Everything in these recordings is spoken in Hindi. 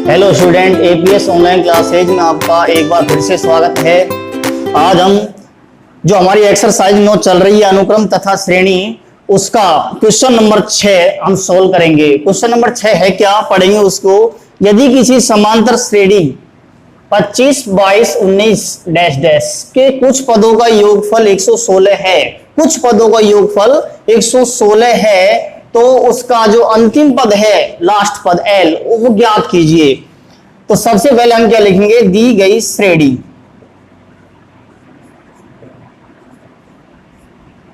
Hello student, APS online classes में आपका एक बार फिर से स्वागत है। आज हम जो हमारी एक्सरसाइज 9 चल रही है अनुक्रम तथा श्रेणी, उसका क्वेश्चन नंबर 6 हम सोल्व करेंगे। क्वेश्चन नंबर 6 है क्या, पढ़ेंगे उसको। यदि किसी समांतर श्रेणी 25, 22, 19 डैश डैश के कुछ पदों का योगफल 116 है, कुछ पदों का योगफल 116 है, तो उसका जो अंतिम पद है, लास्ट पद L, वो ज्ञात कीजिए। तो सबसे पहले हम क्या लिखेंगे, दी गई श्रेणी।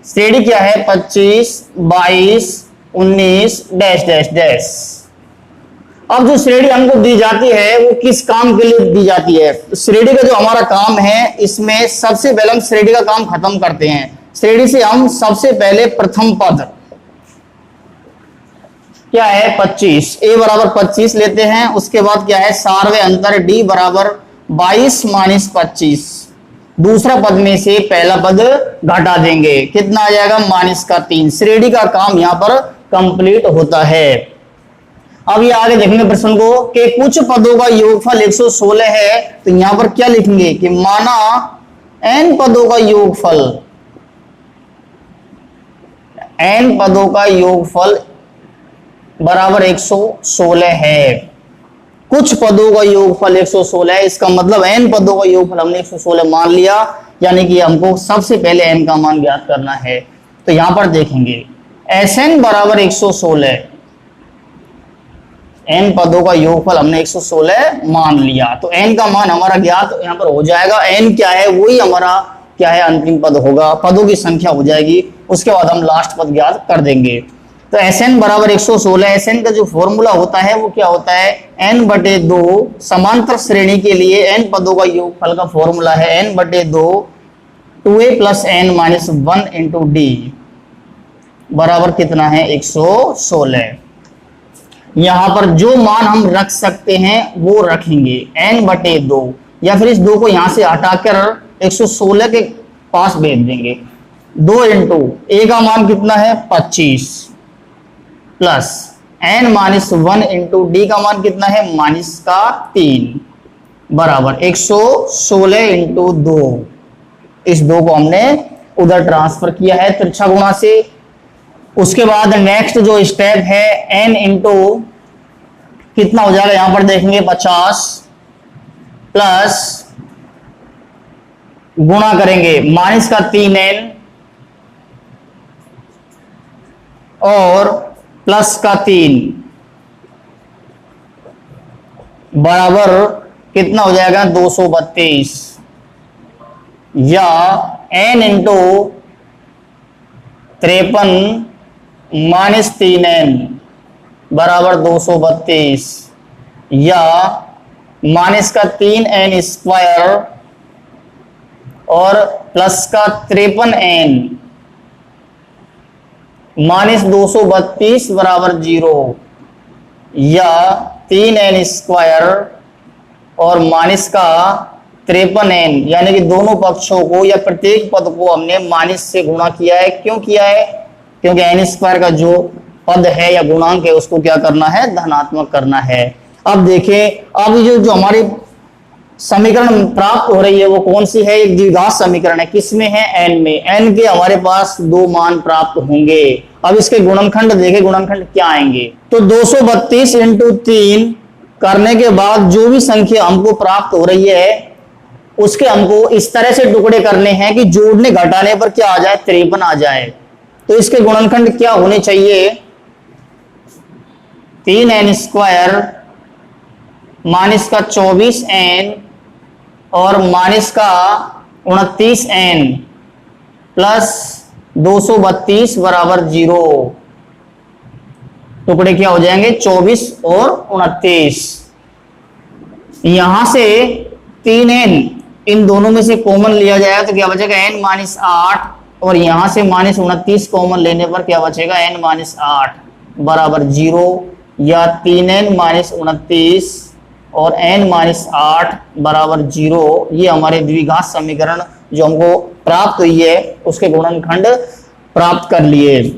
श्रेणी क्या है, 25, 22, 19 डैश डैश डैश। अब जो श्रेणी हमको दी जाती है वो किस काम के लिए दी जाती है? श्रेणी का जो हमारा काम है, इसमें सबसे पहले हम श्रेणी का काम खत्म करते हैं। श्रेणी से हम सबसे पहले प्रथम पद क्या है, 25, a बराबर 25 लेते हैं। उसके बाद क्या है, सारवे अंतर d बराबर 22 माइनस 25। दूसरा पद में से पहला पद घटा देंगे, कितना आ जाएगा, -3। श्रेणी का काम यहां पर कंप्लीट होता है। अब ये आगे देखेंगे प्रश्न को कि कुछ पदों का योगफल 116 है, तो यहां पर क्या लिखेंगे कि माना n पदों का योगफल, n पदों का योगफल बराबर 116 है। कुछ पदों का योगफल 116 है, इसका मतलब n पदों का योगफल हमने 116 मान लिया, यानी कि हमको सबसे पहले n का मान ज्ञात करना है। तो यहां पर देखेंगे Sn बराबर 116, n पदों का योगफल हमने 116 मान लिया, तो n का मान हमारा ज्ञात यहां पर हो जाएगा। n क्या है, वही हमारा क्या है, अंतिम पद होगा, पदों की संख्या हो जाएगी। उसके बाद हम लास्ट पद ज्ञात कर देंगे। तो Sn बराबर 116, Sn का जो फॉर्मूला होता है वो क्या होता है, n/2। समांतर श्रेणी के लिए n पदों का योगफल का फॉर्मूला है n/2 2a + n - 1 × d बराबर कितना है, 116। यहां पर जो मान हम रख सकते हैं वो रखेंगे, n/2, या फिर इस 2 को यहां से हटाकर 116 के पास भेज देंगे। 2 × a का मान कितना है, 25 प्लस n - 1 × d का मान कितना है, -3 बराबर 116 × 2। इस 2 को हमने उधर ट्रांसफर किया है तिरछा गुणा से। उसके बाद नेक्स्ट जो स्टेप है, n × कितना हो जाएगा, यहां पर देखेंगे 50 प्लस गुणा करेंगे -3n और +3 बराबर कितना हो जाएगा, 232, या n × 53 - 3n बराबर 232, या -3n² और +53n -232 बराबर 0, या 3n² और -53n, यानी कि दोनों पक्षों को या प्रत्येक पद को हमने माइनस से गुणा किया है। क्यों किया है, क्योंकि n² का जो पद है या गुणांक है उसको क्या करना है, धनात्मक करना है। अब देखें, अब जो हमारी समीकरण प्राप्त हो रही है वो कौन सी है, एक द्विघात समीकरण है। किसमें है, n में। n के हमारे पास 2 मान प्राप्त होंगे। अब इसके गुणनखंड देखें, गुणनखंड क्या आएंगे। तो 232 × 3 करने के बाद जो भी संख्या हमको प्राप्त हो रही है उसके हमको इस तरह से टुकड़े करने हैं कि जोड़ने घटाने पर क्या आ जाए, 53 आ जाए। तो इसके गुणनखंड क्या होने चाहिए, 3n² -24n और -29n प्लस 232 बराबर 0। टुकड़े क्या हो जाएंगे, 24 और 29। यहां से 3n इन दोनों में से कॉमन लिया जाएगा तो क्या बचेगा, n - 8, और यहां से -29 कॉमन लेने पर क्या बचेगा, n - 8 बराबर 0, या 3n - 29 और n - 8 बराबर 0। ये हमारे द्विघात समीकरण जो हमको प्राप्त हुई है उसके गुणनखंड प्राप्त कर लिए।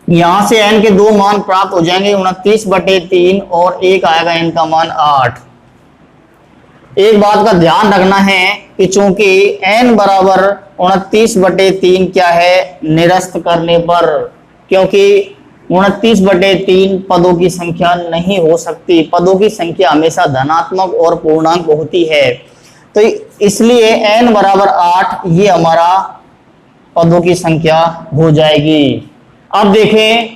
यहां से n के 2 मान प्राप्त हो जाएंगे, 29/3 और 1 आएगा n का मान 8। एक बात का ध्यान रखना है कि चूंकि n बराबर 29/3 क्या है निरस्त करने पर, क्योंकि 29/3 पदों की संख्या नहीं हो सकती, पदों की संख्या हमेशा धनात्मक और पूर्णांक होती है। तो इसलिए n बराबर 8 ये हमारा पदों की संख्या हो जाएगी। अब देखें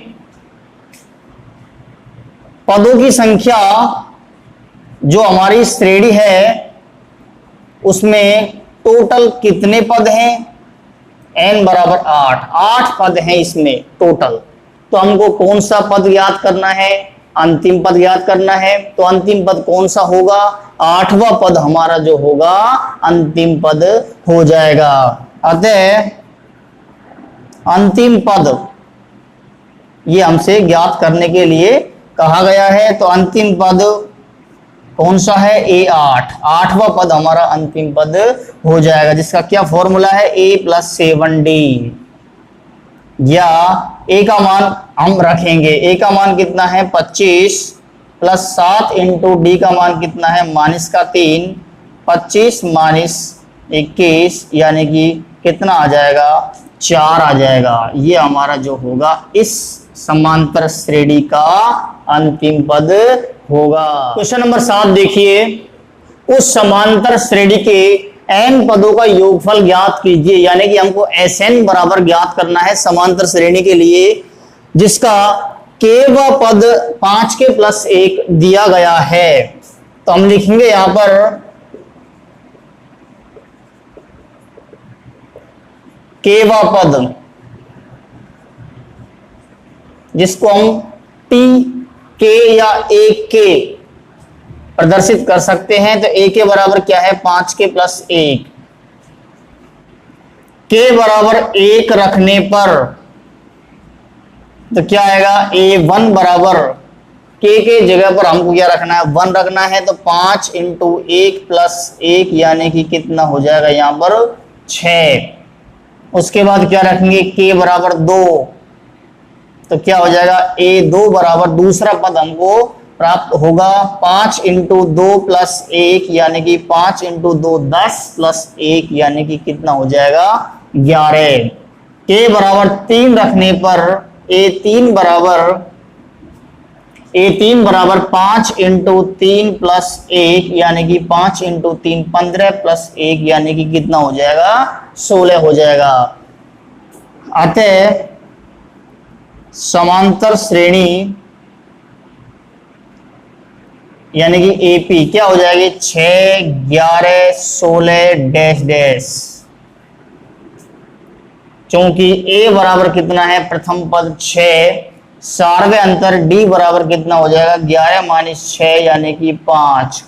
पदों की संख्या जो हमारी श्रेणी है उसमें टोटल कितने पद हैं, n बराबर 8 पद हैं इसमें टोटल। तो हमको कौन सा पद ज्ञात करना है, अंतिम पद ज्ञात करना है। तो अंतिम पद कौन सा होगा, 8वां पद हमारा जो होगा अंतिम पद हो जाएगा। अतः अंतिम पद ये हमसे ज्ञात करने के लिए कहा गया है। तो अंतिम पद कौन सा है, A8, 8वां पद हमारा अंतिम पद हो जाएगा, जिसका क्या फॉर्मूला है, A+7D। या A का मान हम रखेंगे, A का मान कितना है 25 + 7 × D का मान कितना है -3, 25 - 21 यानी कि कितना आ जाएगा 4 आ जाएगा। ये हमारा जो होगा इस समांतर श्रेणी का अंतिम पद होगा। क्वेश्चन नंबर 7 देखिए, उस समांतर श्रेणी के n पदों का योगफल ज्ञात कीजिए। यानी कि हमको Sn बराबर ज्ञात करना है समांतर श्रेणी के लिए जिसका k-वां पद 5 के + 1 दिया गया है। तो हम लिखेंगे यहां पर k-वां पद जिसको हम t k या 1k प्रदर्शित कर सकते हैं। तो a के बराबर क्या है 5 के + 1, k बराबर 1 रखने पर तो क्या आएगा, A1 बराबर k के जगह पर हमको क्या रखना है 1 रखना है। तो 5 × 1 + 1 यानी कि कितना हो जाएगा यहां पर 6। उसके बाद क्या रखेंगे k बराबर 2, तो क्या हो जाएगा A2 बराबर दूसरा पद हमको प्राप्त होगा 5 × 2 + 1 यानी कि 5 × 2 10 + 1 यानी कि कितना हो जाएगा 11। k बराबर 3 रखने पर A3 बराबर 5 × 3 + 1 यानी कि 5 × 3 15 + 1 यानी कि कितना हो जाएगा 16 हो जाएगा। अतः समांतर श्रेणी यानी कि AP क्या हो जाएगी 6 11 16 डैश डैश। क्योंकि A बराबर कितना है प्रथम पद 6, सारवे अंतर D बराबर कितना हो जाएगा 11 - 6 यानी कि 5।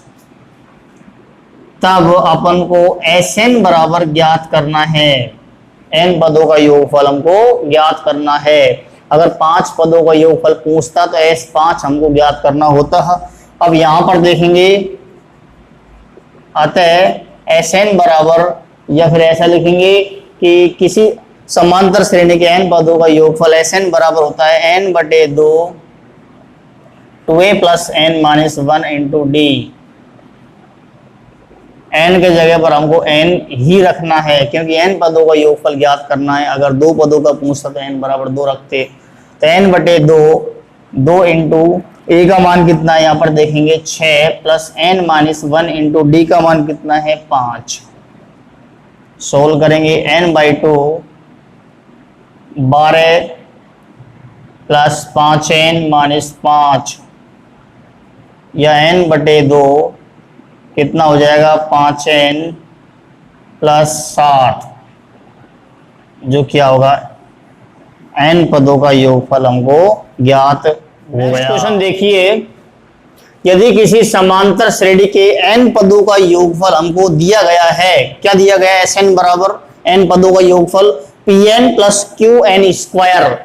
तब अपन को Sn बराबर ज्ञात करना है, n पदों का योगफल हमको ज्ञात करना है। अगर 5 पदों का योगफल पूछता तो S5 हमको ज्ञात करना होता है। अब यहां पर देखेंगे अतः Sn बराबर, या फिर ऐसा लिखेंगे कि किसी समांतर श्रेणी के n पदों का योगफल Sn बराबर होता है n/2 2a + n - 1 × D। n के जगह पर हमको n ही रखना है क्योंकि n पदों का योगफल ज्ञात करना है। अगर 2 पदों का पूछता तो n बराबर 2 रखते। तो n/2 2 × a का मान कितना है यहाँ पर देखेंगे 6 + n - 1 × D का मान कितना है 5। सोल्व करेंगे n/2 12 + 5n - 5 या n/2 कितना हो जाएगा 5n + 60 जो क्या होगा n पदों का योगफल हमको ज्ञात हो गया। क्वेश्चन देखिए, यदि किसी समांतर श्रेणी के n पदों का योगफल हमको दिया गया है, क्या दिया गया है Sn बराबर n पदों का योगफल Pn + Qn²,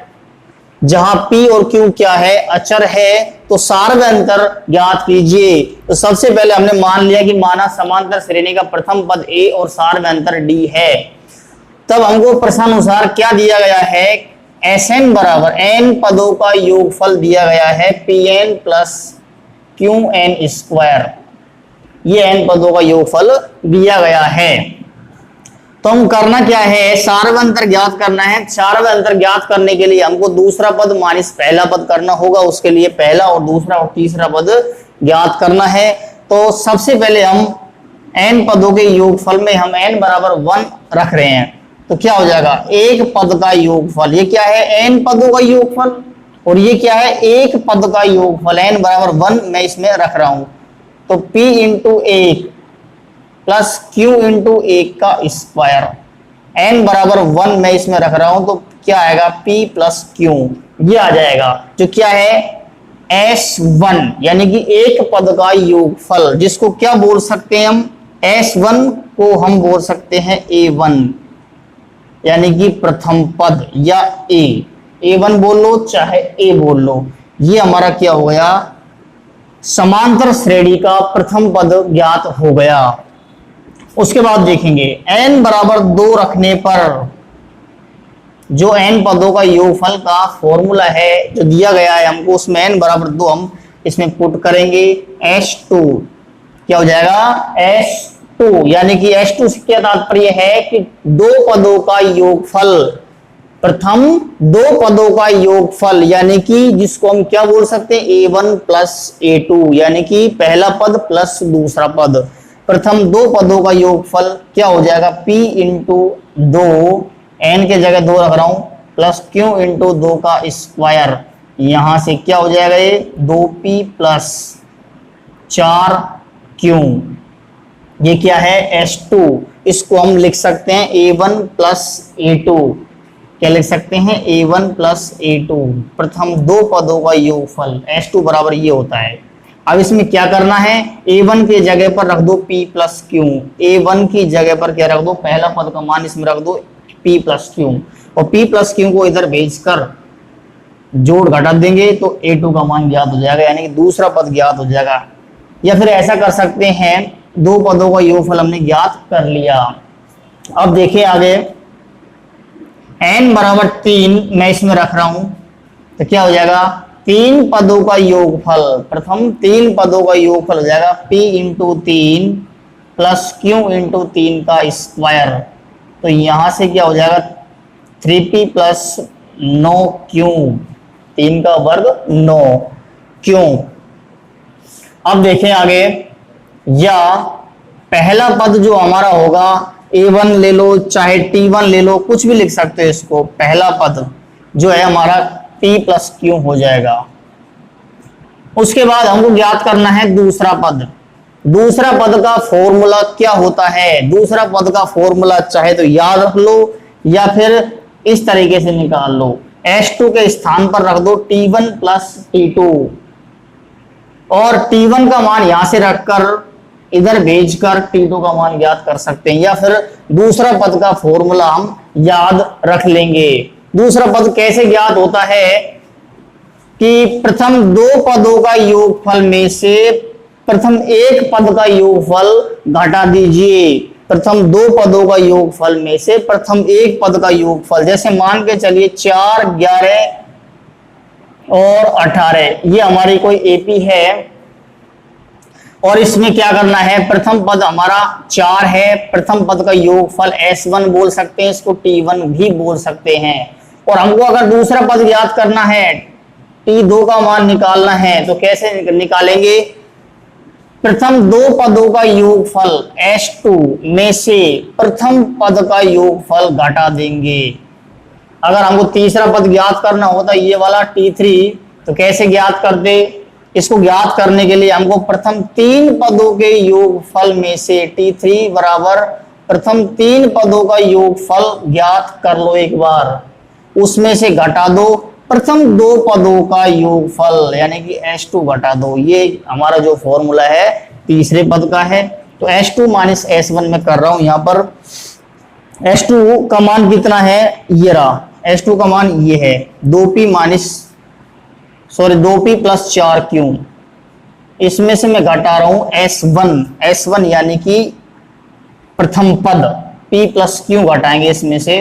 जहां P और Q क्या है अचर है, तो सारवे अंतर ज्ञात कीजिए। तो सबसे पहले हमने मान लिया कि माना समांतर श्रेणी का प्रथम पद A और सारवे अंतर D है। तब हमको प्रश्नानुसार क्या दिया गया है Sn बराबर n पदों का योगफल दिया गया है Pn + Qn²। ये n पदों का योगफल दिया गया है। तो हम करना क्या है, सार्व अंतर ज्ञात करना है। सार्व अंतर ज्ञात करने के लिए हमको दूसरा पद माइनस पहला पद करना होगा, उसके लिए पहला और दूसरा और तीसरा पद ज्ञात करना है। तो सबसे पहले हम n पदों के योगफल में हम n बराबर 1 रख रहे हैं, तो क्या हो जाएगा, एक पद का योगफल। ये क्या है, n पदों का योगफल, और ये क्या है, एक पद का योगफल। n बराबर 1 मैं इसमें रख रहा हूं, तो p इंटू एक प्लस q इंटू एक का स्क्वायर। n बराबर 1 मैं इसमें रख रहा हूं, तो क्या आएगा, p प्लस q, ये आ जाएगा, जो क्या है S1, यानी कि एक पद का योगफल, जिसको क्या बोल सकते हैं हम, S1 को हम बोल सकते हैं A1, यानी कि प्रथम पद या A1 बोल लो चाहे A बोल लो। ये हमारा क्या हो गया, समांतर श्रेणी का प्रथम पद ज्ञात हो गया। उसके बाद देखेंगे n बराबर 2 रखने पर जो n पदों का योगफल का फॉर्मूला है जो दिया गया है हमको, उसमें n बराबर 2 हम इसमें पुट करेंगे। S2 क्या हो जाएगा, S2, यानी कि S2 से क्या तात्पर्य है कि दो पदों का योगफल, प्रथम दो पदों का योगफल, यानी कि जिसको हम क्या बोल सकते हैं, A1 प्लस A2, यानी कि पहला पद प्लस दूसरा पद, प्रथम दो पदों का योगफल क्या हो जाएगा, P इंटू 2, n के जगह 2 रख रहा हूं, प्लस Q इंटू 2 का स्क्वायर। यहां से क्या हो जाएगा, ये 2P प्लस 4Q, ये क्या है S2। इसको हम लिख सकते हैं A1 प्लस A2, क्या लिख सकते हैं, A1 प्लस A2, प्रथम दो पदों का योगफल S2 बराबर ये होता है। अब इसमें क्या करना है, A1 के जगह पर रख दो P प्लस Q, A1 की जगह पर क्या रख दो, पहला पद का मान इसमें रख दो P प्लस Q, और P प्लस Q को इधर भेजकर जोड़ घटा देंगे तो A2 का मान ज्ञात हो जाएगा, यानी कि दूसरा पद ज्ञात हो जाएगा। या फिर ऐसा कर सकते हैं, दो पदों का योगफल हमने ज्ञात कर लिया। अब देखिए आगे, n बराबर 3 मैं इसमें रख रहा हूं, तो क्या हो जाएगा, तीन पदों का योगफल, प्रथम तीन पदों का योगफल हो जाएगा P into 3 plus Q into 3 का स्क्वायर। तो यहां से क्या हो जाएगा, 3P प्लस 9Q, 3 का वर्ग 9Q। अब देखें आगे, या पहला पद जो हमारा होगा, A1 ले लो चाहे T1 ले लो, कुछ भी लिख सकते हो इसको, पहला पद जो है हमारा P प्लस Q हो जाएगा। उसके बाद हमको ज्ञात करना है दूसरा पद। दूसरा पद का फॉर्मूला क्या होता है, दूसरा पद का फॉर्मूला चाहे तो याद रख लो या फिर इस तरीके से निकाल लो। S2 के स्थान पर रख दो T1 प्लस T2, और T1 का मान यहां से रखकर इधर भेजकर T2 का मान ज्ञात कर सकते हैं, या फिर दूसरा पद का फॉर्मूला हम याद रख लेंगे। दूसरा पद कैसे ज्ञात होता है कि प्रथम दो पदों का योगफल में से प्रथम एक पद का योगफल घटा दीजिए। प्रथम दो पदों का योगफल में से प्रथम एक पद का योगफल, जैसे मान के चलिए 4, 11 और 18, ये हमारी कोई एपी है, और इसमें क्या करना है, प्रथम पद हमारा 4 है, प्रथम पद का योगफल S1 बोल सकते हैं, इसको T1 भी बोल सकते हैं। और हमको अगर दूसरा पद ज्ञात करना है, T2 का मान निकालना है, तो कैसे निकालेंगे, प्रथम दो पदों का योगफल S2 में से प्रथम पद का योगफल घटा देंगे। अगर हमको तीसरा पद ज्ञात करना होता ये वाला T3, तो कैसे ज्ञात करते, इसको ज्ञात करने के लिए हमको प्रथम तीन पदों के योगफल में से T3 बराबर प्रथम तीन पदों का योगफल ज्ञात कर लो एक बार, उसमें से घटा दो प्रथम दो पदों का योगफल, यानी कि S2 घटा दो। ये हमारा जो फॉर्मूला है तीसरे पद का है। तो S2 माइनस S1 में कर रहा हूं, यहां पर S2 का मान कितना है, ये रहा, S2 का मान ये है 2P प्लस 4Q। इसमें से मैं घटा रहा हूं S1 यानी कि प्रथम पद, P प्लस Q घटाएंगे इसमें से,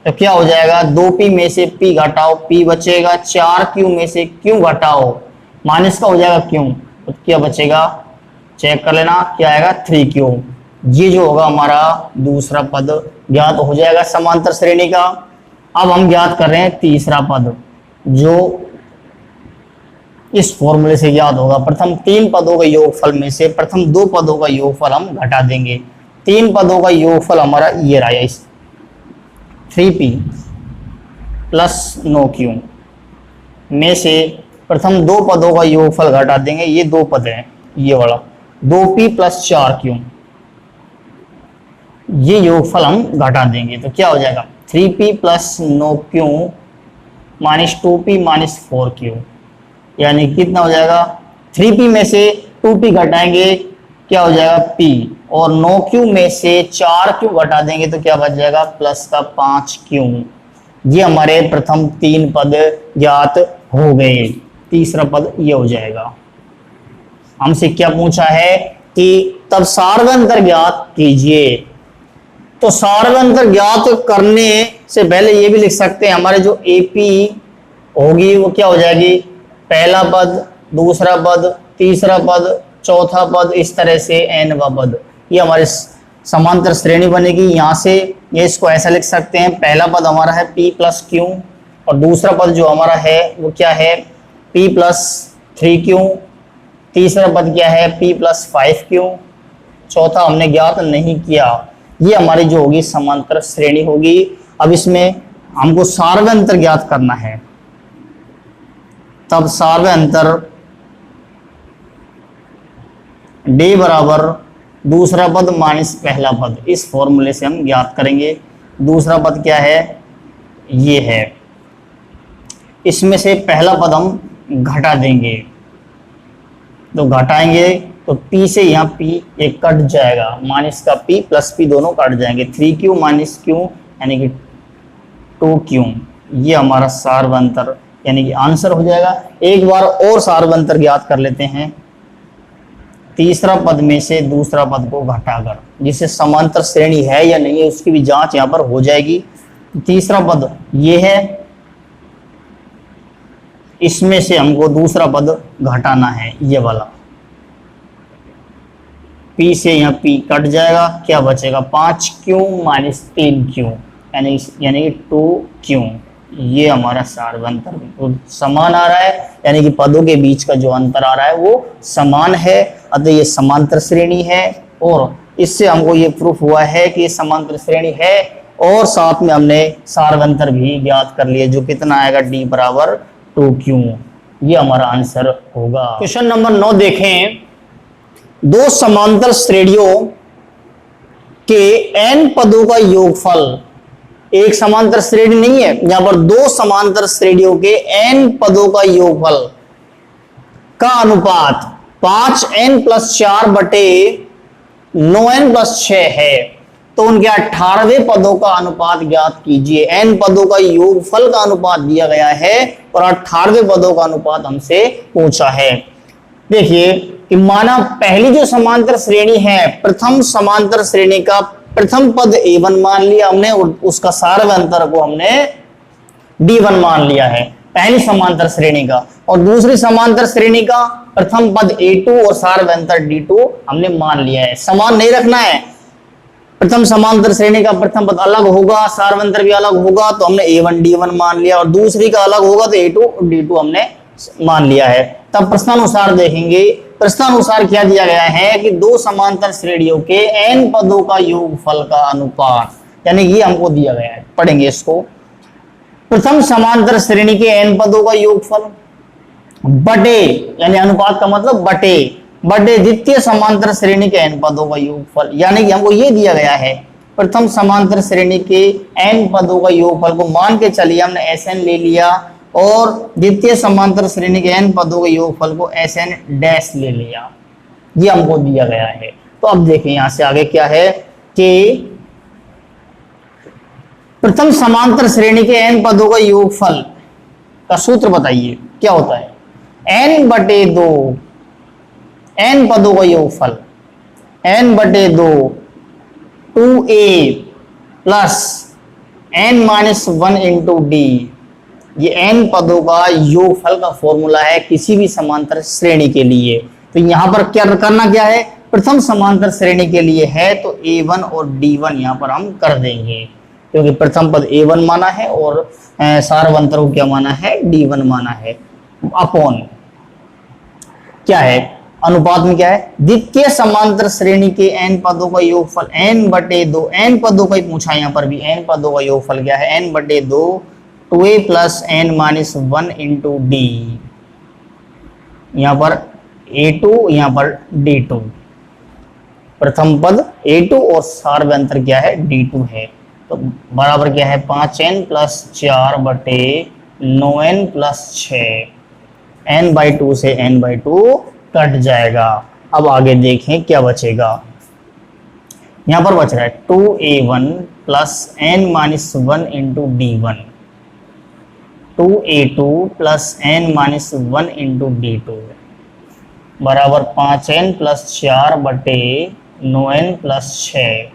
तो क्या हो जाएगा, 2P में से P घटाओ P बचेगा, 4Q में से Q घटाओ माइनस का हो जाएगा Q, तो क्या बचेगा चेक कर लेना क्या आएगा 3q। ये जो होगा हमारा दूसरा पद ज्ञात हो जाएगा समांतर श्रेणी का। अब हम ज्ञात कर रहे हैं तीसरा पद जो इस फॉर्मूले से ज्ञात होगा। प्रथम 3 पदों के योगफल में से प्रथम 2 पदों का योगफल हम घटा देंगे। 3 पदों का योगफल हमारा ये रहा, इस 3p प्लस 9q में से प्रथम 2 पदों का योगफल घटा देंगे। ये 2 पद हैं, ये वाला 2p प्लस 4q, ये योगफल हम घटा देंगे तो क्या हो जाएगा 3p plus 9q minus 2p minus 4q, यानी कितना हो जाएगा 3p में से 2p घटाएंगे क्या हो जाएगा p, और 9q में से 4q घटा देंगे तो क्या बच जाएगा प्लस का 5q। ये हमारे प्रथम 3 पद ज्ञात हो गए। तीसरा पद ये हो जाएगा। हमसे क्या पूछा है कि तब सार्वंतर ज्ञात कीजिए। तो सार्वंतर ज्ञात करने से पहले ये भी लिख सकते हैं हमारे जो AP होगी वो क्या हो जाएगी पहला पद, दूसरा पद, तीसरा पद, चौथा पद, इस तरह से nवा पद। ये हमारे समांतर श्रेणी बनेगी। यहाँ से ये इसको ऐसा लिख सकते हैं, पहला पद हमारा है p प्लस q और दूसरा पद जो हमारा है वो क्या है p प्लस 3q, तीसरा पद क्या है p प्लस 5q, चौथा हमने ज्ञात नहीं किया। ये हमारी जो होगी समांतर श्रेणी होगी। अब इसमें हमको सार्वंतर ज्ञात करना है। तब सार्वंतर d बराबर दूसरा पद माइनस पहला पद, इस फॉर्मूले से हम ज्ञात करेंगे। दूसरा पद क्या है ये है, इसमें से पहला पद हम घटा देंगे तो घटाएंगे तो p से यहाँ p एक कट जाएगा, माइनस का p प्लस p दोनों कट जाएंगे, 3q माइनस q यानी कि 2q। ये हमारा सार्वंतर यानी कि आंसर हो जाएगा। एक बार और सार्वंतर ज्ञात कर लेते हैं। तीसरा पद में से दूसरा पद को घटाकर, जिसे समांतर श्रेणी है या नहीं है उसकी भी जांच यहाँ पर हो जाएगी। तीसरा पद ये है, इसमें से हमको दूसरा पद घटाना है, ये वाला p से यहाँ p कट जाएगा, क्या बचेगा 5q माइनस 3q यानी कि 2q। ये हमारा सार्वंतर बिल्कुल समान आ रहा है, यानी कि पदों के बीच का जो अंतर आ रहा है वो समान है, अतः ये समांतर श्रेणी है। और इससे हमको ये प्रूफ हुआ है कि ये समांतर श्रेणी है, और साथ में हमने सार्वंतर भी ज्ञात कर लिए जो कितना आएगा d बराबर 2q। ये हमारा आंसर होगा। क्वेश्चन नंबर 9 देखें। दो समांतर श्रेणियों के n पदों का योगफल, एक समांतर श्रेणी नहीं है, यहां पर दो समांतर श्रेणियों के n पदों का योगफल का अनुपात 5n प्लस 4 बटे 9n प्लस 6 है, तो उनके 18वें पदों का अनुपात ज्ञात कीजिए। n पदों का योगफल का अनुपात दिया गया है और 18वें पदों का अनुपात हमसे पूछा है। देखिए कि माना पहली जो समांतर श्रेणी है, प्रथम समांतर श्रेणी का प्रथम पद a1 मान लिया हमने, उसका सार्वंतर को हमने d1 मान लिया है पहली समांतर श्रेणी का, और दूसरी समांतर श्रेणी का प्रथम पद a2 और सार्वंतर d2 हमने मान लिया है। समान नहीं रखना है, प्रथम समांतर श्रेणी का प्रथम पद अलग होगा, सार्वंतर भी अलग होगा, तो हमने a1 d1 मान लिया, और दूसरी का अलग होगा तो a2 और d2 हमने मान लिया है। तब प्रश्नानुसार देखेंगे, प्रश्नानुसार क्या दिया गया है कि दो समांतर श्रेणियों के n पदों का योगफल का अनुपात, यानी ये हमको दिया गया है, पढ़ेंगे इसको। प्रथम समांतर श्रेणी के n पदों का योगफल बटे, यानी अनुपात का मतलब बटे द्वितीय समांतर श्रेणी के n पदों का योगफल, यानी कि हमको ये दिया गया है प्रथम समांतर श्रेणी के n पदों का योगफल को मान के चलिए हमने Sn ले लिया, और द्वितीय समांतर श्रेणी के n पदों के योगफल को Sn डैश ले लिया, ये हमको दिया गया है। तो अब देखें यहां से आगे क्या है कि प्रथम समांतर श्रेणी के n पदों का योगफल का सूत्र बताइए क्या होता है। n बटे 2, n पदों का योगफल n बटे 2 2a plus n minus 1 into D, ये n पदों का योगफल का फॉर्मूला है किसी भी समांतर श्रेणी के लिए। तो यहां पर क्या करना क्या है, प्रथम समांतर श्रेणी के लिए है तो A1 और D1 यहां पर हम कर देंगे, क्योंकि प्रथम पद A1 माना है और सार्वंतर को क्या माना है, D1 माना है। अपॉन क्या है, अनुपात में क्या है, द्वितीय समांतर श्रेणी के n पदों का योगफल n/2, n पदों का ही पूछा यहां पर भी, n पदों का योगफल क्या है, n/2 2a + n-1 × d, यहां पर A2 यहां पर D2, प्रथम पद A2 और सार्वंतर क्या है, D2 है। तो बराबर क्या है, 5n + 4 बटे 9n + 6, n/2 से n/2 कट जाएगा। अब आगे देखें क्या बचेगा, यहां पर बच रहा है 2a1 + n-1 × d1, 2a2 + n-1 × d2 बराबर 5n + 4 बटे 9n + 6,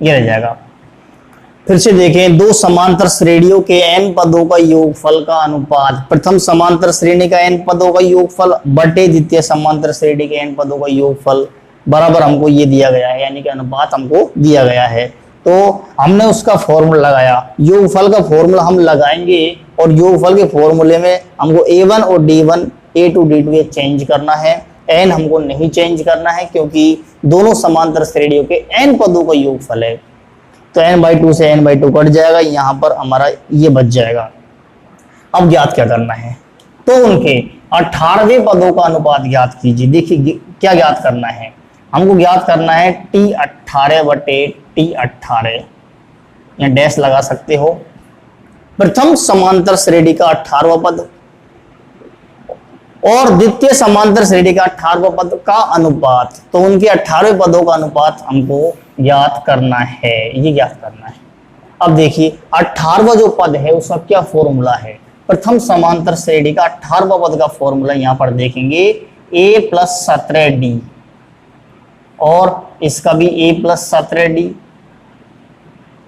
ये रह जाएगा। फिर से देखें, दो समांतर श्रेणियों के n पदों का योगफल का अनुपात, प्रथम समांतर श्रेणी का n पदों का योगफल बटे द्वितीय समांतर श्रेणी के n पदों का योगफल बराबर हमको ये दिया गया है, यानी कि अनुपात हमको दिया गया है। तो हमने उसका फॉर्मूला लगाया, योगफल का फॉर्मूला हम लगाएंगे और योगफल के फॉर्मूले में हमको A1 और D1 A2 D2 ये चेंज करना है, n हमको नहीं चेंज करना है, क्योंकि दोनों समांतर श्रेणियों के n पदों का योगफल है। तो n/2 से n/2 कट जाएगा, यहां पर हमारा ये बच जाएगा। अब ज्ञात क्या करना है, तो उनके 18वें पदों का अनुपात ज्ञात कीजिए। देखिए क्या ज्ञात करना है, हमको ज्ञात करना है T18 बटे T18, या डैश लगा सकते हो, प्रथम समांतर श्रेणी का 18वां पद और द्वितीय समांतर श्रेणी का 18वां पद का अनुपात, तो उनके 18वें पदों का अनुपात हमको ज्ञात करना है, ये ज्ञात करना है। अब देखिए 18वां जो पद है उसका क्या फॉर्मूला है, प्रथम समांतर श्रेणी का 18वां पद का फॉर्मूला यहां पर देखेंगे a + 17d, और इसका भी a + 17d,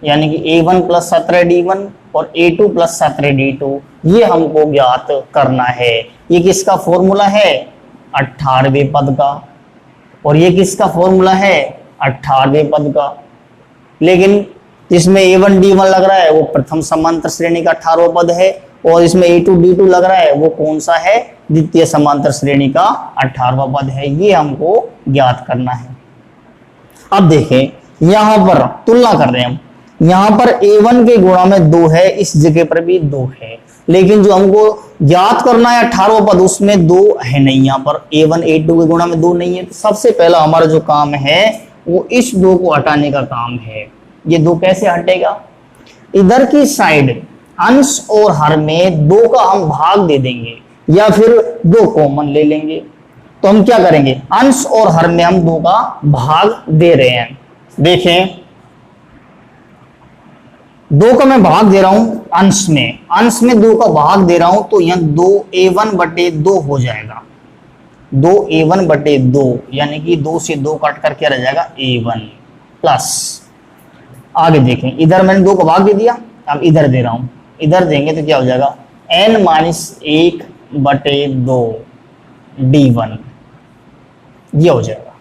यानी कि A1 + 17d1 और A2 + 17d2, ये हमको ज्ञात करना है। ये किसका फॉर्मूला है, 18वें पद का, और ये किसका फॉर्मूला है, 18वें पद का। लेकिन जिसमें A1 D1 लग रहा है वो प्रथम समांतर श्रेणी का 18वां पद है, और इसमें A2 D2 लग रहा है वो कौन सा है, द्वितीय समांतर श्रेणी का 18वां पद है, ये हमको ज्ञात करना है। अब देखें यहां पर तुलना कर रहे हैं हम, यहां पर A1 के गुणा में 2 है, इस जगह पर भी 2 है, लेकिन जो हमको ज्ञात करना है 18वां पद उसमें 2 है नहीं, यहां पर A1 A2 के गुणा में 2 नहीं है। तो सबसे पहला हमारा जो काम है वो इस 2 को हटाने का काम है। ये 2 कैसे हटेगा, इधर की साइड अंश और हर में 2 का हम भाग दे देंगे, या फिर 2 कॉमन ले लेंगे। तो हम क्या करेंगे, अंश और हर में हम 2 का भाग दे रहे हैं। देखें 2 का मैं भाग दे रहा हूं अंश में 2 का भाग दे रहा हूं, तो यहां 2a1 बटे 2 हो जाएगा, 2a1 बटे 2, यानी कि 2 से 2 कट कर क्या रह जाएगा, A1 प्लस, आगे देखें इधर मैंने 2 का भाग दे दिया, अब इधर दे रहा हूं, इधर देंगे तो क्या हो जाएगा, n-1 बटे 2 D1, ये हो जाएगा।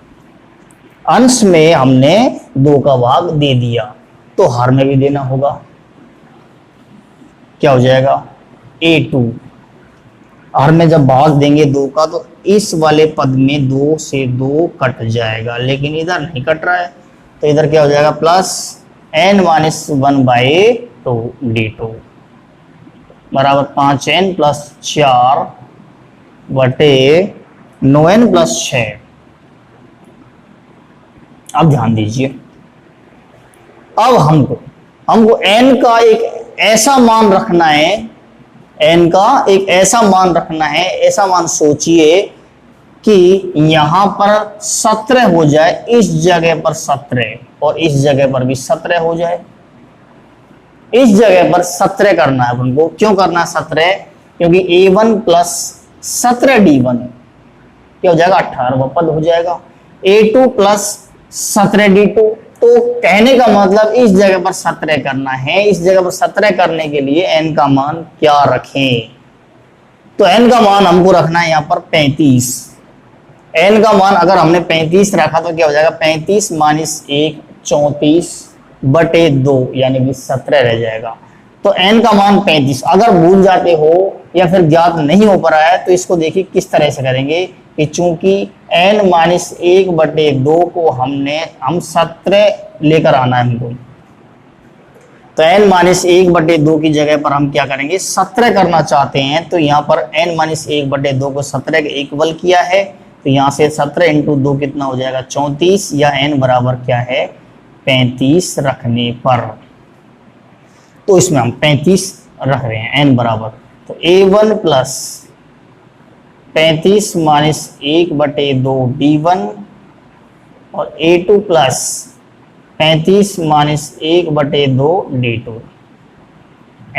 अंश में हमने 2 का भाग दे दिया, तो हर में भी देना होगा, क्या हो जाएगा, A2। हर में जब भाग देंगे 2 का तो इस वाले पद में 2 से 2 कट जाएगा, लेकिन इधर नहीं कट रहा है, तो इधर क्या हो जाएगा, प्लस n-1/2 D2 बराबर 5n + 4 बटे 9n + 6। अब ध्यान दीजिए, अब हमको n का एक ऐसा मान रखना है, n का एक ऐसा मान रखना है, ऐसा मान सोचिए कि यहां पर 17 हो जाए, इस जगह पर 17 और इस जगह पर भी 17 हो जाए। इस जगह पर 17 करना है अपन को, क्यों करना है 17, क्योंकि A1 + 17D1 क्या हो जाएगा, 18वां पद हो जाएगा, A2 + 17D2। तो कहने का मतलब इस जगह पर 17 करना है, इस जगह पर 17 करने के लिए n का मान क्या रखें, तो n का मान हमको रखना है यहां पर 35, n का मान अगर हमने 35 रखा तो क्या हो जाएगा, 35 माइनस 1 34 बटे 2 यानी कि 17 रह जाएगा। तो n का मान 35। अगर भूल जाते हो या फिर ज्ञात नहीं हो पा रहा है तो इसको देखिए किस तरह से करेंगे कि चूंकि n माइनस 1 बटे 2 को हम 17 लेकर आना है हमको, तो n माइनस 1 बटे 2 की जगह पर हम क्या करेंगे 17 करना चाहते हैं। तो यहाँ पर n माइनस 1 बटे 2 को 17 के इक्वल किया है, तो यहाँ से 17 इंटू 2 कितना हो जाएगा 34, या n बराबर क्या है 35 रखने पर, तो इसमें हम 35 रख रहे हैं n बराबर। तो a1 प्लस 35 माइनस 1 बटे 2 d1 और a2 प्लस 35 माइनस 1 बटे 2 d2,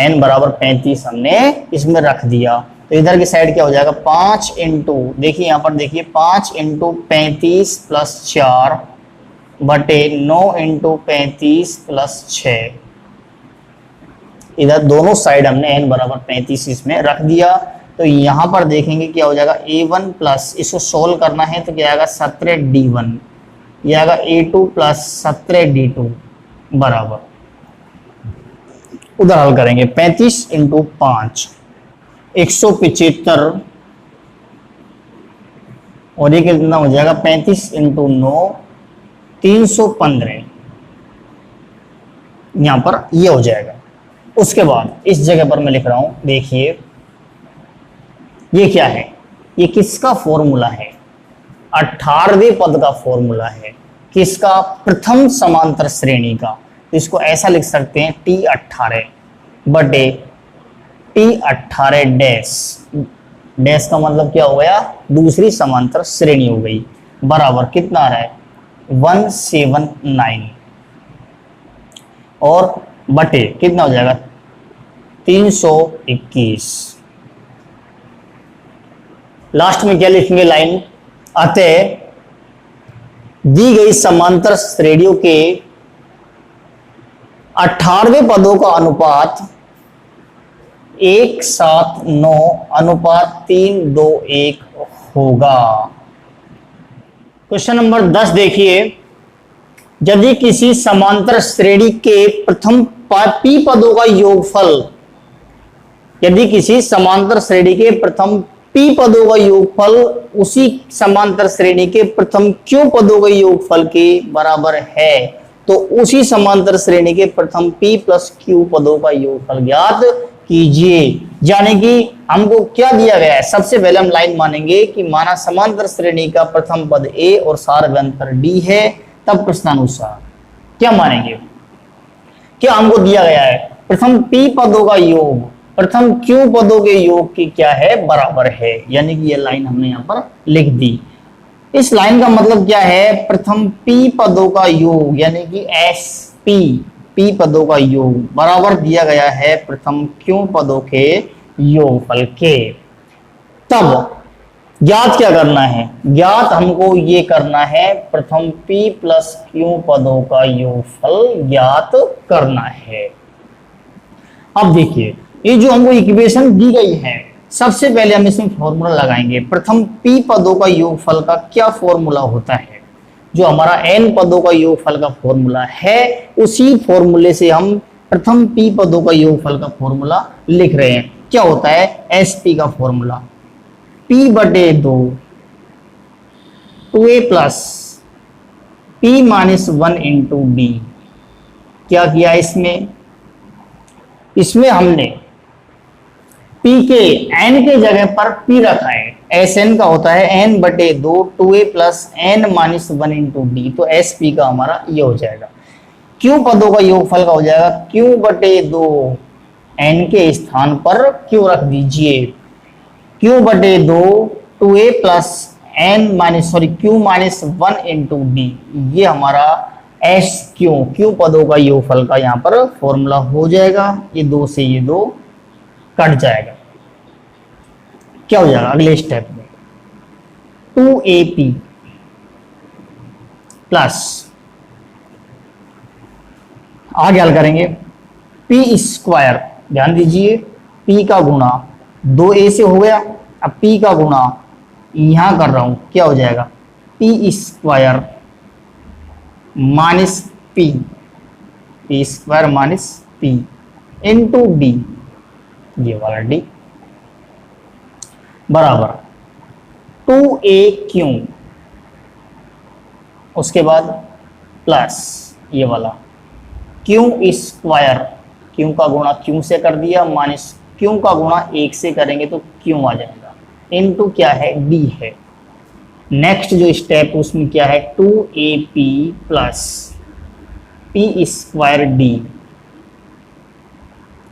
n बराबर 35 हमने इसमें रख दिया। तो इधर की साइड क्या हो जाएगा 5 इंटू, देखिए यहाँ पर देखिए 5 इंटू 35 प्लस 4 बटे 9 इंटू 35 प्लस 6, इधर दोनों साइड हमने n बराबर 35 इसमें रख दिया। तो यहाँ पर देखेंगे क्या हो जाएगा a1 प्लस, इसको सोल्व करना है तो क्या आएगा 17 d1, यह आएगा a2 प्लस 17 d2 बराबर, उधर हल करेंगे 35 इंटू 5 175, और ये कितना हो जाएगा 35 इंटू 9 315, यहां पर ये हो जाएगा। उसके बाद इस जगह पर मैं लिख रहा हूं, देखिए ये क्या है, ये किसका फॉर्मूला है 18वें पद का फॉर्मूला है, किसका प्रथम समांतर श्रेणी का। तो इसको ऐसा लिख सकते हैं T18 बटे T18 डैश, डैश का मतलब क्या हो गया दूसरी समांतर श्रेणी हो गई, बराबर कितना आ रहा है 179, और बटे कितना हो जाएगा 321। लास्ट में क्या लिखेंगे लाइन, अतः दी गई समांतर श्रेणियों के 18वें पदों का अनुपात 1:9 अनुपात 3:1 होगा। क्वेश्चन नंबर 10 देखिए, यदि किसी समांतर श्रेणी के प्रथम p पदों का योगफल, यदि किसी समांतर श्रेणी के प्रथम p पदों का योगफल उसी समांतर श्रेणी के प्रथम q पदों के योगफल के बराबर है, तो उसी समांतर श्रेणी के प्रथम p प्लस q पदों का योगफल ज्ञात कीजिए। यानी कि हमको क्या दिया गया है, सबसे पहले हम लाइन मानेंगे कि माना समांतर श्रेणी का प्रथम पद a और सार व्यंतर d है, तब प्रश्नानुसार क्या मानेंगे, क्या हमको दिया गया है प्रथम p पदों का योग प्रथम q पदों के योग की क्या है बराबर है, यानी कि ये लाइन हमने यहाँ पर लिख दी। इस लाइन का मतलब क्या है, प्रथम p पदों का योग यानी कि sp p पदों का योग बराबर दिया गया है प्रथम q पदों के योगफल के। तब ज्ञात क्या करना है, ज्ञात हमको ये करना है प्रथम p प्लस q पदों का योगफल ज्ञात करना है। अब देखिए ये जो हमको इक्वेशन दी गई है, सबसे पहले हम इसमें फॉर्मूला लगाएंगे। प्रथम p पदों का योगफल का क्या फॉर्मूला होता है, जो हमारा n पदों का योगफल का फॉर्मूला है, उसी फॉर्मूले से हम प्रथम p पदों का योगफल का फॉर्मूला लिख रहे हैं। क्या होता है sp का फॉर्मूला p बटे 2 2a plus p minus 1 into d। क्या किया इसमें हमने p के n के जगह पर p रखा है, Sn का होता है n बटे 2 2a plus n minus 1 into D, तो sp का हमारा ये हो जाएगा। q पदों का योगफल का हो जाएगा q बटे 2 n के स्थान पर q रख दीजिए, q बटे 2 2a plus n minus q minus 1 into D, ये हमारा q पदों का योगफल का यहाँ पर फॉर्मूला हो जाएगा। ये 2 से ये 2 कट जाएगा, क्या हो जाएगा अगले स्टेप में 2ap प्लस आगे हल करेंगे p स्क्वायर, ध्यान दीजिए p का गुणा 2a से हो गया, अब p का गुणा यहां कर रहा हूं, क्या हो जाएगा, P square minus P, P square minus P into D, ये वाला डी बराबर 2a क्यू, उसके बाद प्लस ये वाला क्यू स्क्वायर, क्यू का गुणा क्यू से कर दिया, माइनस क्यू का गुणा 1 से करेंगे तो क्यू आ जाएगा, इनटू क्या है, डी है। नेक्स्ट जो स्टेप उसमें क्या है, 2ab plus P square D,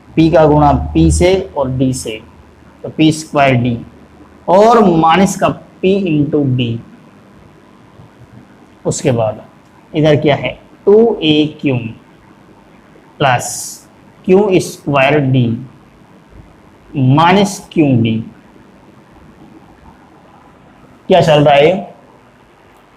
P का गुणा पी से और डी से, तो पी स्क्वायर डी और माइनस का पी इंटू डी। उसके बाद इधर क्या है, 2a Q plus Q square D minus Q D. क्या चल रहा है,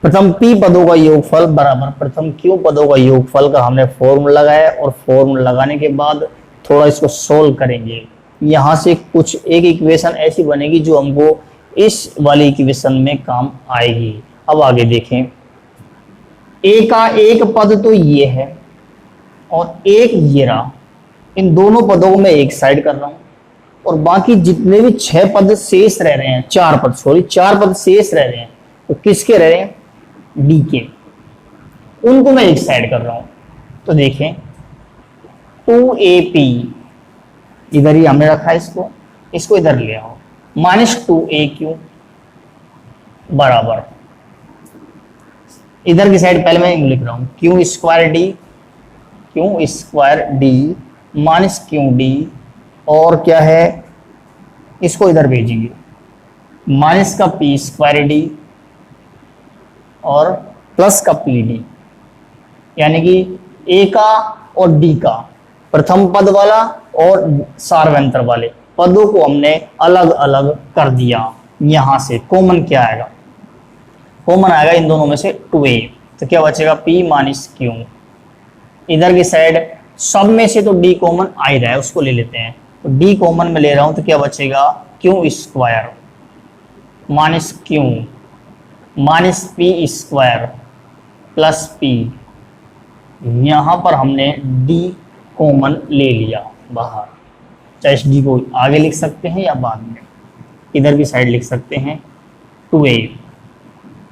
प्रथम p पदों का योगफल बराबर प्रथम q पदों का योगफल का हमने फॉर्मूला लगाया, और फॉर्मूला लगाने के बाद थोड़ा इसको सोल्व करेंगे। यहां से कुछ एक इक्वेशन ऐसी बनेगी जो हमको इस वाली इक्वेशन में काम आएगी। अब आगे देखें, a का एक पद तो ये है और एक ये रहा, इन दोनों पदों को मैं एक साइड कर रहा हूं, और बाकी जितने भी 6 पद शेष रह रहे हैं, 4 पद शेष रह रहे हैं, तो किसके रह रहे हैं, डी के, उनको मैं एक साइड कर रहा हूं। तो देखें 2ap इधर ही हमने रखा है, इसको इधर ले आओ, माइनस 2aq बराबर, इधर की साइड पहले मैं लिख रहा हूं Q square D minus Q D, और क्या है, इसको इधर भेजेंगे, माइनस का पी स्क्वायर डी और प्लस का पी डी, यानी कि ए का और डी का प्रथम पद वाला और सार्वंतर वाले पदों को हमने अलग अलग कर दिया। यहां से कॉमन क्या आएगा, कॉमन आएगा इन दोनों में से 2a, तो क्या बचेगा p माइनस क्यू। इधर की साइड सब में से तो d कॉमन आ ही रहा है, उसको ले लेते हैं, तो d कॉमन में ले रहा हूं, तो क्या बचेगा q square minus Q minus P square plus P. यहां पर हमने d कॉमन ले लिया बाहर, चाहे इस d को आगे लिख सकते हैं या बाद में, इधर की साइड लिख सकते हैं 2a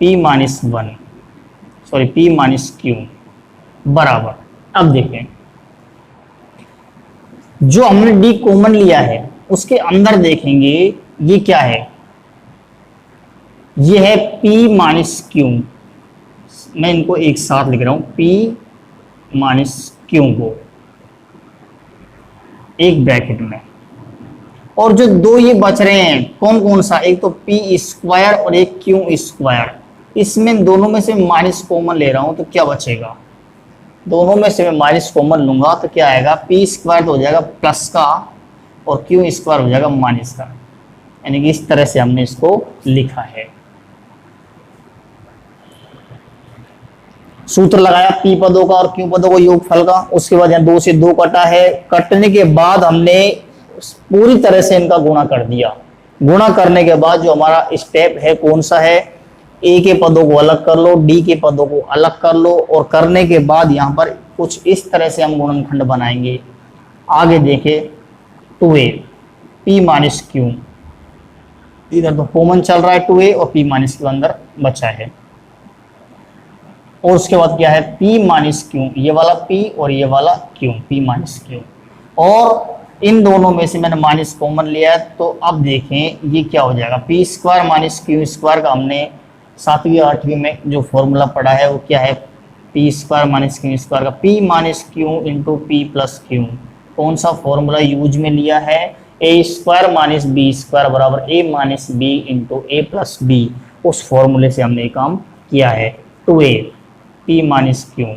p माइनस क्यू बराबर। अब देखें, जो हमने d कॉमन लिया है उसके अंदर देखेंगे ये क्या है, ये है p माइनस क्यू, मैं इनको एक साथ लिख रहा हूं, p माइनस क्यू को एक ब्रैकेट में, और जो दो ये बच रहे हैं कौन कौन सा, एक तो p स्क्वायर और एक क्यू स्क्वायर, इसमें दोनों में से माइनस कॉमन ले रहा हूं, तो क्या बचेगा, दोनों में से मैं माइनस कॉमन लूंगा तो क्या आएगा, p स्क्वायर तो हो जाएगा प्लस का और q स्क्वायर हो जाएगा माइनस का, यानी कि इस तरह से हमने इसको लिखा है। सूत्र लगाया p पदों का और q पदों का योगफल का, उसके बाद यहाँ 2 से 2 कटा है, कटने के बाद हमने पूरी तरह से इनका गुणा कर दिया। गुणा करने के बाद जो हमारा स्टेप है कौन सा है, a के पदों को अलग कर लो, d के पदों को अलग कर लो, और करने के बाद यहाँ पर कुछ इस तरह से हम गुणनखंड बनाएंगे। आगे देखे 2a p माइनस क्यू, इधर तो कॉमन चल रहा है 2a और p माइनस क्यू अंदर बचा है, और उसके बाद क्या है p माइनस क्यू, ये वाला p और ये वाला q, p माइनस क्यू, और इन दोनों में से मैंने माइनस कॉमन लिया है। तो अब देखें ये क्या हो जाएगा, p square minus q square का हमने 7वीं 8वीं में जो फॉर्मूला पढ़ा है वो क्या है, p square minus q square का p minus q into p plus q, कौन सा फॉर्मूला यूज में लिया है, a square minus b square बराबर a minus b into a plus b, उस फॉर्मूले से हमने काम किया है 2a p माइनस क्यू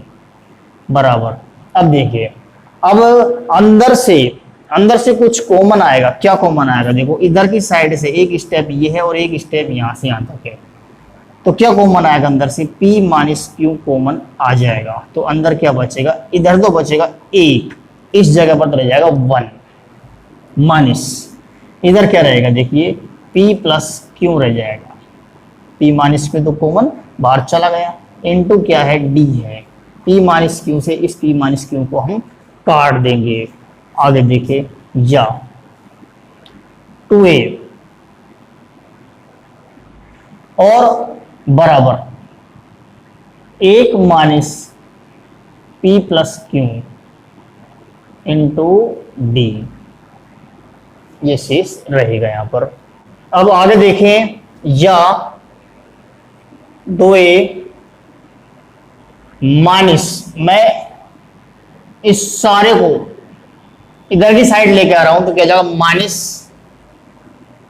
बराबर। अब देखिए, अब अंदर से कुछ कॉमन आएगा, क्या कॉमन आएगा, देखो इधर की साइड से एक स्टेप ये है और एक स्टेप यहाँ से यहाँ तक है, तो क्या कॉमन आएगा अंदर से, p माइनस क्यू कॉमन आ जाएगा, तो अंदर क्या बचेगा, इधर तो बचेगा 1, इस जगह पर तो रह जाएगा 1 माइनस, इधर क्या रहेगा देखिए p प्लस क्यू रह जाएगा, P माइनस क्यू तो कॉमन बाहर चला गया, इनटू क्या है D है, P माइनस क्यू से इस P माइनस क्यू को हम काट देंगे। आगे देखिए, या 2a और बराबर 1 minus P plus Q into D, ये शेष रहेगा यहां पर। अब आगे देखें, या 2a माइनस, मैं इस सारे को इधर की साइड लेके आ रहा हूं तो क्या जाएगा, minus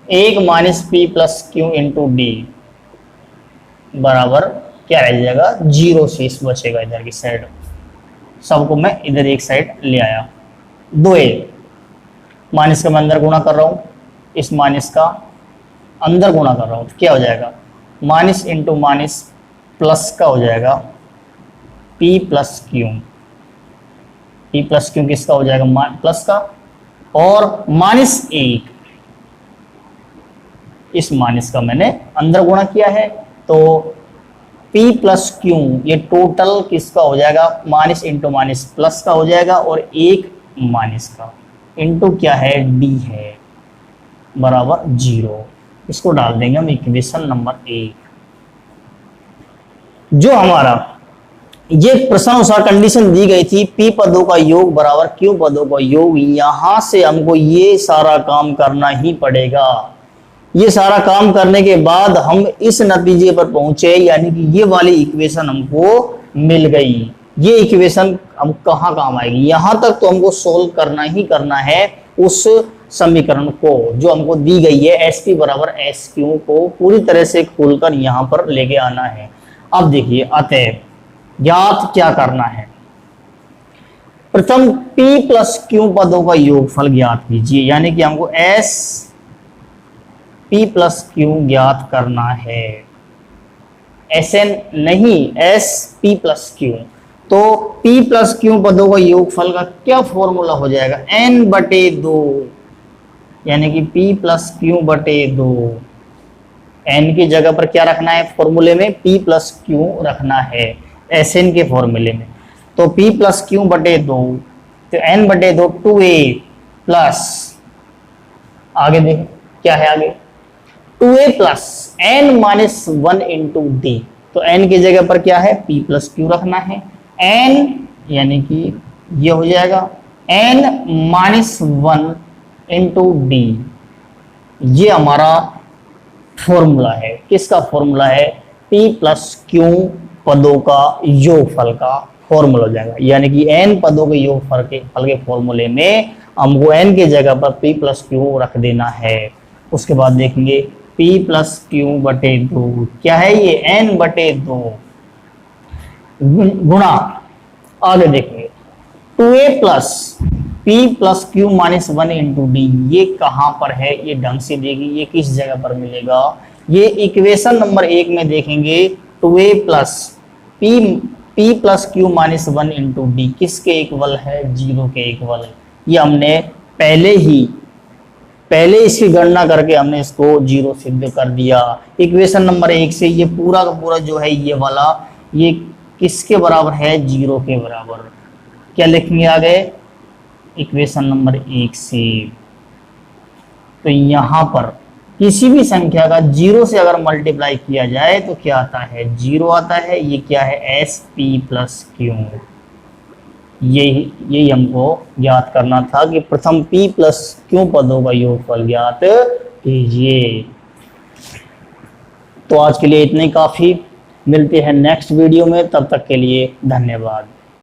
1 minus P plus Q into D बराबर क्या रह जाएगा, 0 शेष बचेगा इधर की साइड। सबको मैं इधर एक साइड ले आया। 2a माइनस का मैं अंदर गुणा कर रहा हूं, इस माइनस का अंदर गुणा कर रहा हूं तो क्या हो जाएगा, माइनस इंटू माइनस प्लस का हो जाएगा P plus Q. P plus Q किसका हो जाएगा, प्लस का, और माइनस 1, इस माइनस का मैंने अंदर गुणा किया है तो P प्लस क्यू ये टोटल किसका हो जाएगा, माइनस इंटू माइनस प्लस का हो जाएगा, और 1 माइनस का इंटू क्या है D है बराबर 0। इसको डाल देंगे हम इक्वेशन नंबर 1। जो हमारा ये प्रश्न अनुसार कंडीशन दी गई थी, P पदों का योग बराबर Q पदों का योग, यहां से हमको ये सारा काम करना ही पड़ेगा। ये सारा काम करने के बाद हम इस नतीजे पर पहुंचे, यानी कि ये वाली इक्वेशन हमको मिल गई। ये इक्वेशन हम कहाँ काम आएगी, यहां तक तो हमको सोल्व करना ही करना है उस समीकरण को जो हमको दी गई है, SP बराबर SQ को पूरी तरह से खोलकर यहां पर लेके आना है। अब देखिए, अतः ज्ञात क्या करना है, प्रथम P प्लस Q पदों का योगफल ज्ञात कीजिए, यानी कि हमको P प्लस Q ज्ञात करना है, SN नहीं, SP प्लस Q। तो P प्लस Q पदों का योगफल का क्या फॉर्मूला हो जाएगा, N बटे 2, यानी कि P प्लस Q बटे 2। N की जगह पर क्या रखना है फॉर्मूले में, P प्लस Q रखना है SN के फॉर्मूले में। तो P प्लस Q बटे 2, तो N बटे 2 2a प्लस, आगे देखें क्या है आगे, 2a plus N minus 1 into D। तो N की जगह पर क्या है, P प्लस Q रखना है, N यानी कि ये हो जाएगा N माइनस 1 इंटू D। ये हमारा फॉर्मूला है, किसका फॉर्मूला है, P प्लस Q पदों का योगफल का फॉर्मूला हो जाएगा, यानी कि N पदों के योगफल के फल के फॉर्मूले में हमको N की जगह पर P प्लस Q रख देना है। उसके बाद देखेंगे P प्लस Q बटे 2 क्या है, ये N बटे 2 गुणा, आगे देखेंगे 2a plus P plus Q minus 1 into D, ये कहां पर है, ये ढंग से देखिए ये किस जगह पर मिलेगा, ये इक्वेशन नंबर 1 में देखेंगे 2a plus P plus Q minus 1 into D किसके इक्वल है, 0 के इक्वल। ये हमने पहले इसकी गणना करके हमने इसको 0 सिद्ध कर दिया। इक्वेशन नंबर 1 से ये पूरा का पूरा जो है ये वाला, ये किसके बराबर है, 0 के बराबर। क्या लिखेंगे आगे, इक्वेशन नंबर 1 से, तो यहां पर किसी भी संख्या का 0 से अगर मल्टीप्लाई किया जाए तो क्या आता है, 0 आता है। ये क्या है, SP प्लस Q। यही हमको ज्ञात करना था कि प्रथम P प्लस Q पदों का योगफल ज्ञात कीजिए। तो आज के लिए इतने काफी, मिलते हैं नेक्स्ट वीडियो में, तब तक के लिए धन्यवाद।